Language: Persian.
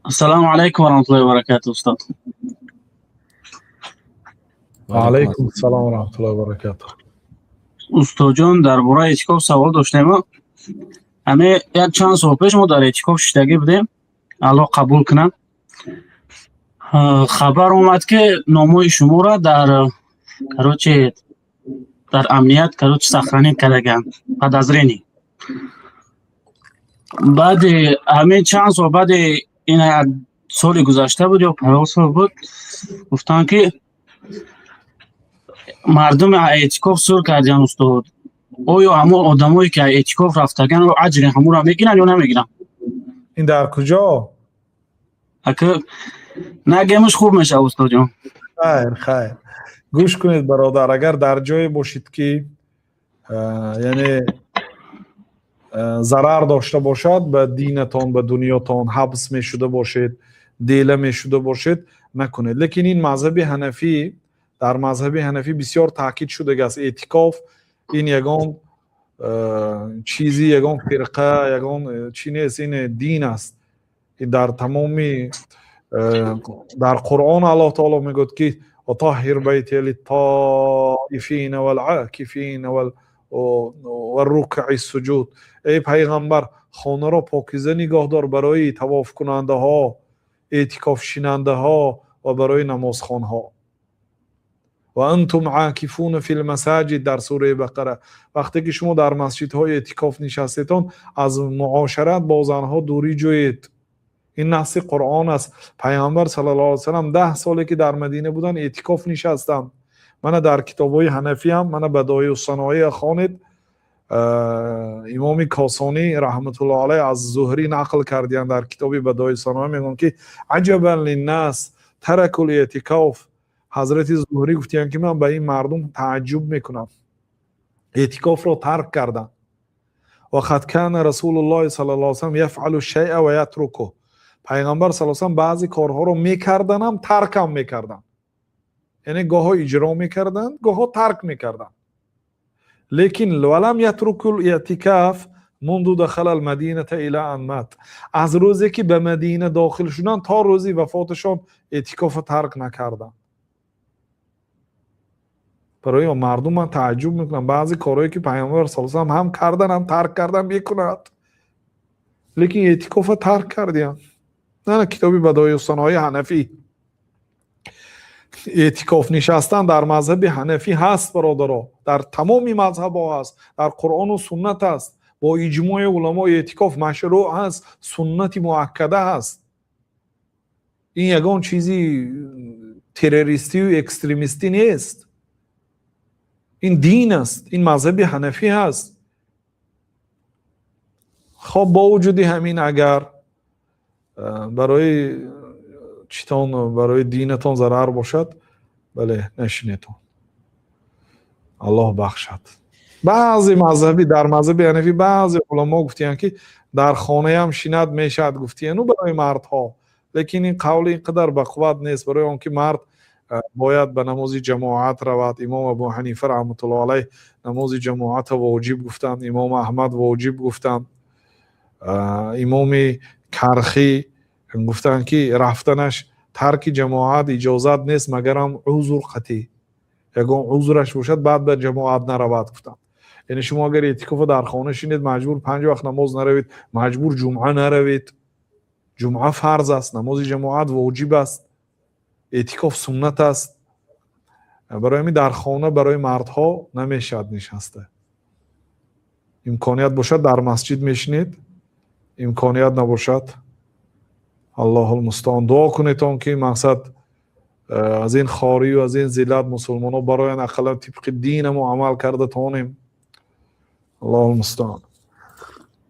السلام عليكم ورحمة الله وبركاته أستاذ. وعلیکم السلام و رحمت الله و برکاته. استاد جان درباره اعتکاف سوال داشتیم. همه یک چند سال پیش ما در اعتکاف شدگی بودیم. الله قبول کنه. خبر اومد که نامه شما را در کراچی در امنیت کراچی سخنی کردگان پدازرینی. بعد همین چند سال بعد این سال گذشته بود یا 50 سال بود گفتن که مردم اعتکاف سر کردن استاد. آیا همون آدمایی که اعتکاف رفتگان و اجر همون را میگیرن یا نمیگیرن؟ این در کجا؟ اگه نگمش خوب میشه استاد جان. خیر گوش کنید برادر، اگر در جای باشید که یعنی ضرر داشته باشد به دینتان به دنیاتان، حبس می شده باشید، دیله می شده باشید، نکنید. لیکن این مذهب حنفی، در مذهب حنفی بسیار تاکید شده است اعتکاف این یگان چیزی، یگان فرقه، یگان چی نیست، این دین است. در تمامی در قرآن الله تعالی میگوید که اطهر بیتی للطائفین والعاکفین والرکع السجود. ای پیغمبر خانه را پاکیزه نگاه دار برای طواف کننده ها، اعتکاف شیننده ها و برای نماز خوان ها. و انتم عاکفون فی المساجد در سوره بقره. وقتی که شما در مسجد های اعتکاف نشستید از معاشرت با زنها دوری جویید. این نص قرآن است. پیامبر صلی الله علیه و سلم 10 ساله که در مدینه بودن اعتکاف نشستن. من در کتابای حنفی هم من بدایع الصنایع خوانید امام کاسانی رحمت الله علیه از زهری نقل کردن در کتاب بدایع الصنایع میگن که عجبا للناس ترکوا الاعتکاف. حضرت زهری گفتن که من به این مردم تعجب میکنم، اعتکاف را ترک کردن. و قد کان رسول الله صلی الله علیه و سلم یفعل الشیء و یترکه. پیغمبر صلی الله علیه و سلم بعضی کارها رو میکردن هم ترک هم میکردن، یعنی گاه اجرا میکردن گاه ترک میکردن. لیکن ولم یترک الاعتکاف منذ دخل المدینه الی ان مات. از روزی که به مدینه داخل شدن تا روزی وفاتشان اعتکاف ترک نکردن. برای مردم من تعجب میکنم بعضی کارهایی که پیامبر صلی الله علیه و سلم هم کردن هم ترک کردن میکنند، لیکن اعتکاف ترک کردن. نه کتابی بدایع الصنایع حنفی اعتکاف نشستن در مذهب حنفی هست برادرها، در تمامی مذهب ها هست، در قرآن و سنت هست، با اجماع علما اعتکاف مشروع هست، سنت مؤکده هست. این یگان چیزی تروریستی و اکستریمیستی نیست، این دین است، این مذهب حنفی هست. خب با وجود همین اگر برای چیتان برای دینتان ضرر باشد، بله نشینتون، الله بخشد. بعضی مذهبی در مذهب حنفی بعضی علما گفتن که در خانه هم شیند میشد، گفتن برای مردها، لیکن این قول اینقدر بقوت نیست. برای اون که مرد باید به نماز جماعت رود. امام ابو حنیفه رحمت الله علیه نماز جماعت واجب گفتند، امام احمد واجب گفتند، امام کرخی گفتن که رفتنش ترک جماعت اجازت نیست مگر هم عذر قطعی، یگان عذرش باشد بعد به جماعت نرود گفتن. یعنی شما اگر اعتکاف در خانه شینید مجبور 5 وقت نماز نروید، مجبور جمعه نروید، جمعه فرض است، نماز جماعت واجب است، اعتکاف سنت است. برای همین در خانه برای مردها نمیشد نشسته. امکانیت باشد در مسجد میشینید، امکانیت نباشد الله المستعان دعا کنید تا که مقصد از این خاری و از این ذلت مسلمان ها برای اقلا طبق دین ما عمل کرده تانیم. الله المستعان.